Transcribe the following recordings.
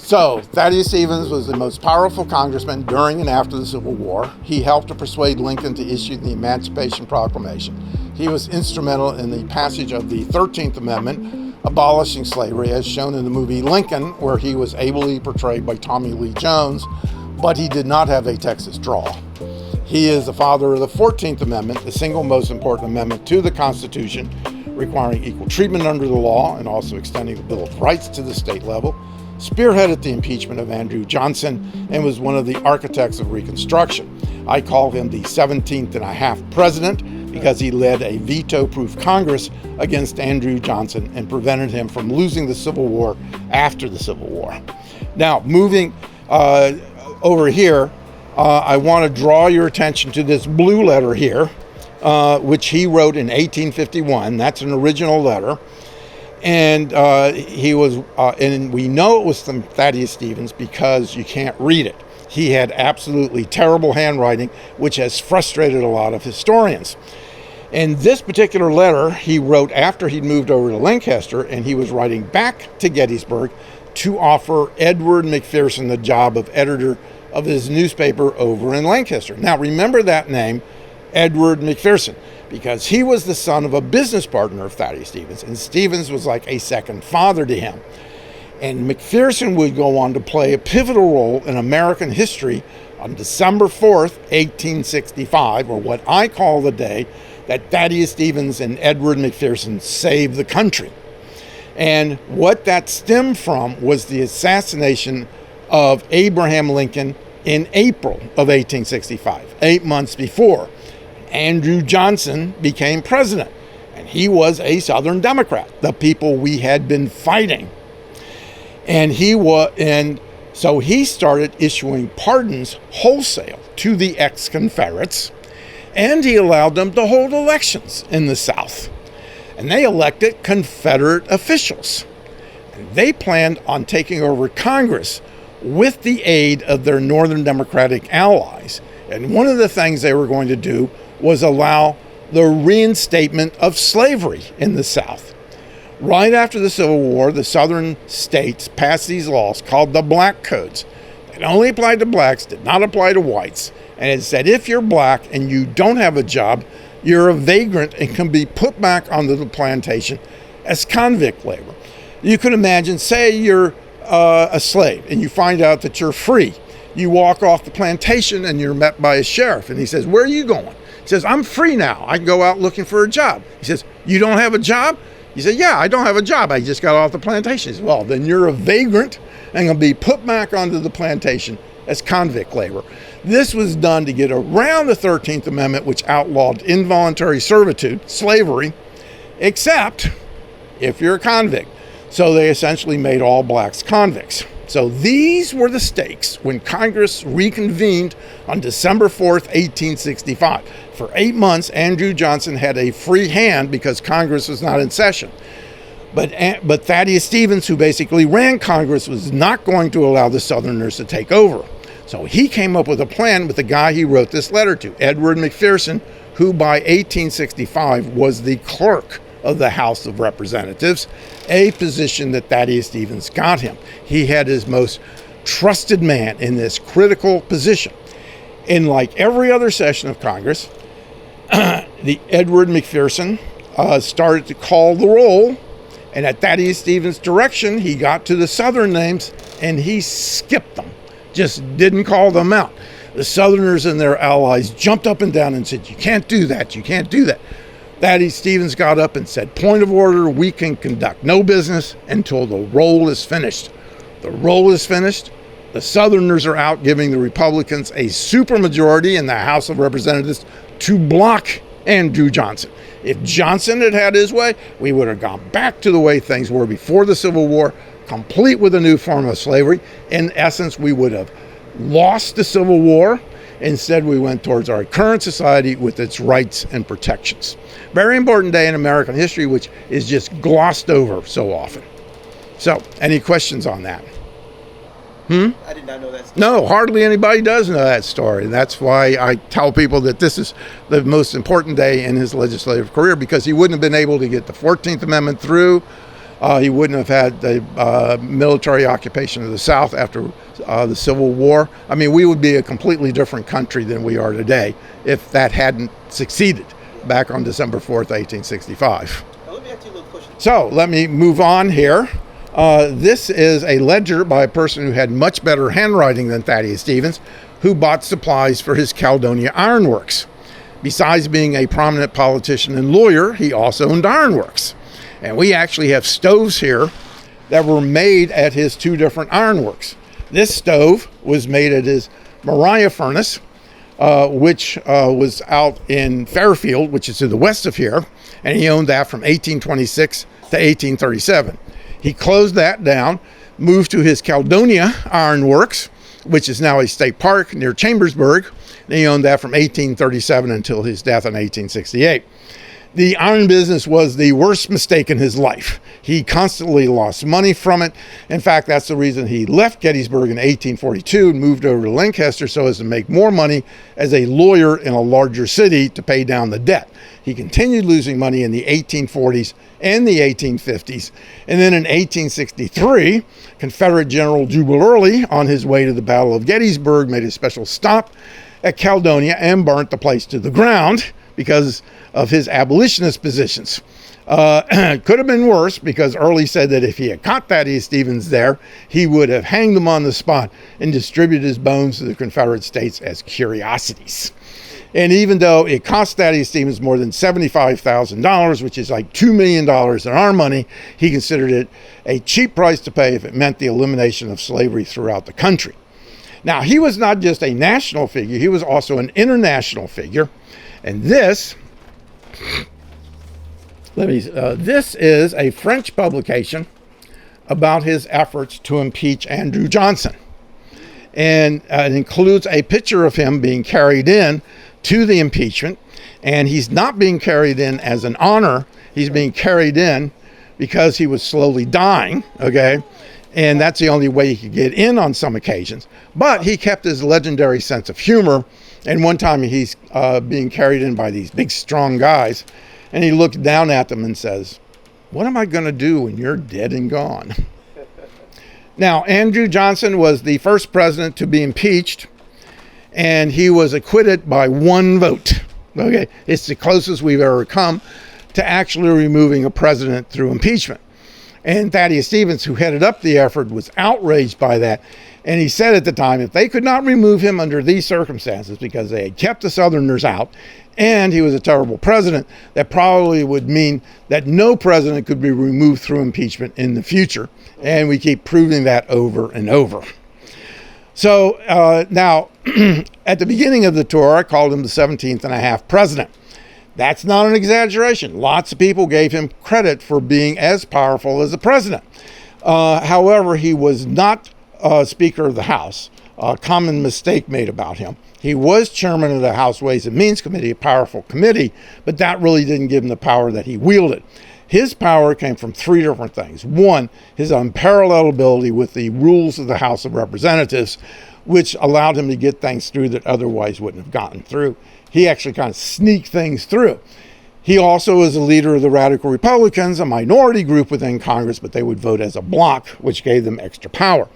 So, Thaddeus Stevens was the most powerful congressman during and after the Civil War. He helped to persuade Lincoln to issue the Emancipation Proclamation. He was instrumental in the passage of the 13th Amendment, abolishing slavery, as shown in the movie Lincoln, where he was ably portrayed by Tommy Lee Jones, but he did not have a Texas drawl. He is the father of the 14th Amendment, the single most important amendment to the Constitution, requiring equal treatment under the law and also extending the Bill of Rights to the state level, spearheaded the impeachment of Andrew Johnson, and was one of the architects of Reconstruction. I call him the 17th and a half president because he led a veto-proof Congress against Andrew Johnson and prevented him from losing the Civil War after the Civil War. Now, moving over here, I want to draw your attention to this blue letter here, which he wrote in 1851. That's an original letter. And and we know it was from Thaddeus Stevens because you can't read it. He had absolutely terrible handwriting, which has frustrated a lot of historians. And this particular letter he wrote after he'd moved over to Lancaster, and he was writing back to Gettysburg to offer Edward McPherson the job of editor of his newspaper over in Lancaster. Now, remember that name, Edward McPherson, because he was the son of a business partner of Thaddeus Stevens, and Stevens was like a second father to him. And McPherson would go on to play a pivotal role in American history on December 4th, 1865, or what I call the day that Thaddeus Stevens and Edward McPherson saved the country. And what that stemmed from was the assassination of Abraham Lincoln in April of 1865, 8 months before. Andrew Johnson became president, and he was a Southern Democrat, the people we had been fighting. And so he started issuing pardons wholesale to the ex-Confederates, and he allowed them to hold elections in the South. And they elected Confederate officials. And they planned on taking over Congress with the aid of their Northern Democratic allies. And one of the things they were going to do was allow the reinstatement of slavery in the South. Right after the Civil War, the Southern states passed these laws called the Black Codes. It only applied to blacks, did not apply to whites. And it said if you're black and you don't have a job, you're a vagrant and can be put back onto the plantation as convict labor. You could imagine, say you're a slave and you find out that you're free. You walk off the plantation and you're met by a sheriff, and he says, "Where are you going?" He says, "I'm free now. I can go out looking for a job." He says, "You don't have a job?" He said, "Yeah, I don't have a job. I just got off the plantation." He says, "Well, then you're a vagrant and going to be put back onto the plantation as convict labor." This was done to get around the 13th Amendment, which outlawed involuntary servitude, slavery, except if you're a convict. So they essentially made all blacks convicts. So these were the stakes when Congress reconvened on December 4th, 1865. For 8 months, Andrew Johnson had a free hand because Congress was not in session. But Thaddeus Stevens, who basically ran Congress, was not going to allow the Southerners to take over. So he came up with a plan with the guy he wrote this letter to, Edward McPherson, who by 1865 was the clerk of the House of Representatives, a position that Thaddeus Stevens got him. He had his most trusted man in this critical position. In like every other session of Congress, the Edward McPherson started to call the roll, and at Thaddeus Stevens' direction, he got to the Southern names and he skipped them, just didn't call them out. The Southerners and their allies jumped up and down and said, "You can't do that, you can't do that." Thaddeus Stevens got up and said, "Point of order, we can conduct no business until the roll is finished." The roll is finished. The Southerners are out, giving the Republicans a supermajority in the House of Representatives to block Andrew Johnson. If Johnson had had his way, we would have gone back to the way things were before the Civil War, complete with a new form of slavery. In essence, we would have lost the Civil War. Instead, we went towards our current society with its rights and protections. Very important day in American history, which is just glossed over so often. So, any questions on that? I did not know that story. No, hardly anybody does know that story. And that's why I tell people that this is the most important day in his legislative career, because he wouldn't have been able to get the 14th Amendment through He wouldn't have had the military occupation of the South after the Civil War. I mean, we would be a completely different country than we are today if that hadn't succeeded back on December 4th, 1865. Now, let me ask you a little question. So let me move on here. This is a ledger by a person who had much better handwriting than Thaddeus Stevens, who bought supplies for his Caledonia ironworks. Besides being a prominent politician and lawyer, he also owned ironworks. And we actually have stoves here that were made at his two different ironworks. This stove was made at his Maria furnace, which was out in Fairfield, which is to the west of here, and he owned that from 1826 to 1837. He closed that down, moved to his Caledonia Ironworks, which is now a state park near Chambersburg, and he owned that from 1837 until his death in 1868. The iron business was the worst mistake in his life. He constantly lost money from it. In fact, that's the reason he left Gettysburg in 1842 and moved over to Lancaster so as to make more money as a lawyer in a larger city to pay down the debt. He continued losing money in the 1840s and the 1850s. And then in 1863, Confederate General Jubal Early, on his way to the Battle of Gettysburg, made a special stop at Caledonia and burnt the place to the ground because of his abolitionist positions. Could have been worse, because Early said that if he had caught Thaddeus Stevens there, he would have hanged him on the spot and distributed his bones to the Confederate States as curiosities. And even though it cost Thaddeus Stevens more than $75,000, which is like $2 million in our money, he considered it a cheap price to pay if it meant the elimination of slavery throughout the country. Now, he was not just a national figure, he was also an international figure. And this is a French publication about his efforts to impeach Andrew Johnson. And it includes a picture of him being carried in to the impeachment. And he's not being carried in as an honor. He's being carried in because he was slowly dying, okay? And that's the only way he could get in on some occasions. But he kept his legendary sense of humor. And one time he's being carried in by these big, strong guys. And he looks down at them and says, "What am I going to do when you're dead and gone?" Now, Andrew Johnson was the first president to be impeached. And he was acquitted by one vote. Okay, it's the closest we've ever come to actually removing a president through impeachment. And Thaddeus Stevens, who headed up the effort, was outraged by that. And he said at the time, if they could not remove him under these circumstances because they had kept the Southerners out and he was a terrible president, that probably would mean that no president could be removed through impeachment in the future. And we keep proving that over and over. So now, at the beginning of the tour, I called him the 17th and a half president. That's not an exaggeration. Lots of people gave him credit for being as powerful as the president. However, he was not Speaker of the House, a common mistake made about him. He was chairman of the House Ways and Means Committee, a powerful committee, but that really didn't give him the power that he wielded. His power came from three different things. One, his unparalleled ability with the rules of the House of Representatives, which allowed him to get things through that otherwise wouldn't have gotten through. He actually kind of sneaked things through. He also is a leader of the Radical Republicans, a minority group within Congress, but they would vote as a bloc, which gave them extra power.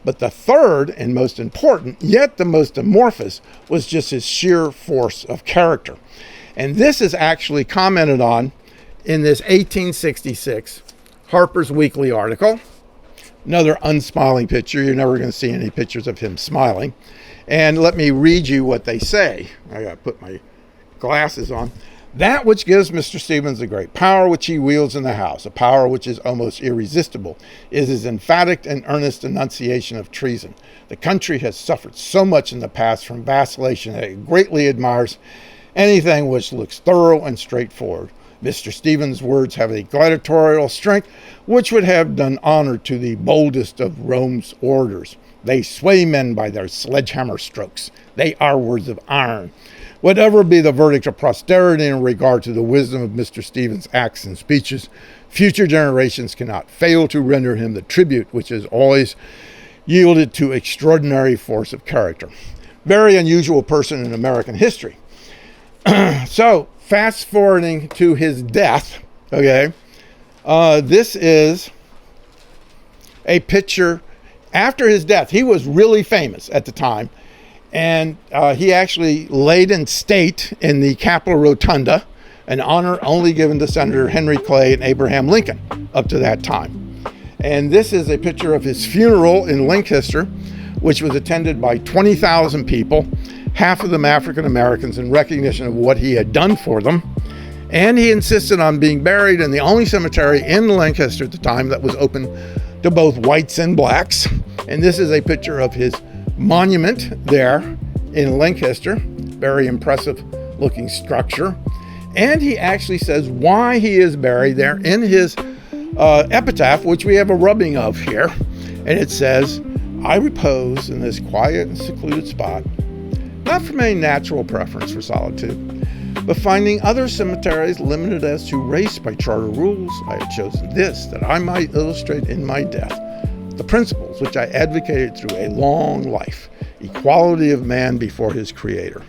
But the third and most important, yet the most amorphous, was just his sheer force of character. And this is actually commented on in this 1866 Harper's Weekly article. Another unsmiling picture. You're never going to see any pictures of him smiling. And let me read you what they say. I got to put my glasses on. That which gives Mr. Stevens the great power which he wields in the House, a power which is almost irresistible, is his emphatic and earnest denunciation of treason. The country has suffered so much in the past from vacillation that it greatly admires anything which looks thorough and straightforward. Mr. Stevens' words have a gladiatorial strength which would have done honor to the boldest of Rome's orators. They sway men by their sledgehammer strokes. They are words of iron. Whatever be the verdict of posterity in regard to the wisdom of Mr. Stevens' acts and speeches, future generations cannot fail to render him the tribute which has always yielded to extraordinary force of character. Very unusual person in American history. So, fast forwarding to his death, okay, This is a picture after his death. He was really famous at the time, and he actually laid in state in the Capitol Rotunda, an honor only given to Senator Henry Clay and Abraham Lincoln up to that time. And this is a picture of his funeral in Lancaster, which was attended by 20,000 people, half of them African Americans, in recognition of what he had done for them. And he insisted on being buried in the only cemetery in Lancaster at the time that was open to both whites and blacks. And this is a picture of his monument there in Lancaster, very impressive looking structure. And he actually says why he is buried there in his epitaph, which we have a rubbing of here. And it says, "I repose in this quiet and secluded spot, not from any natural preference for solitude, but finding other cemeteries limited as to race by charter rules, I have chosen this, that I might illustrate in my death the principles which I advocated through a long life, equality of man before his Creator."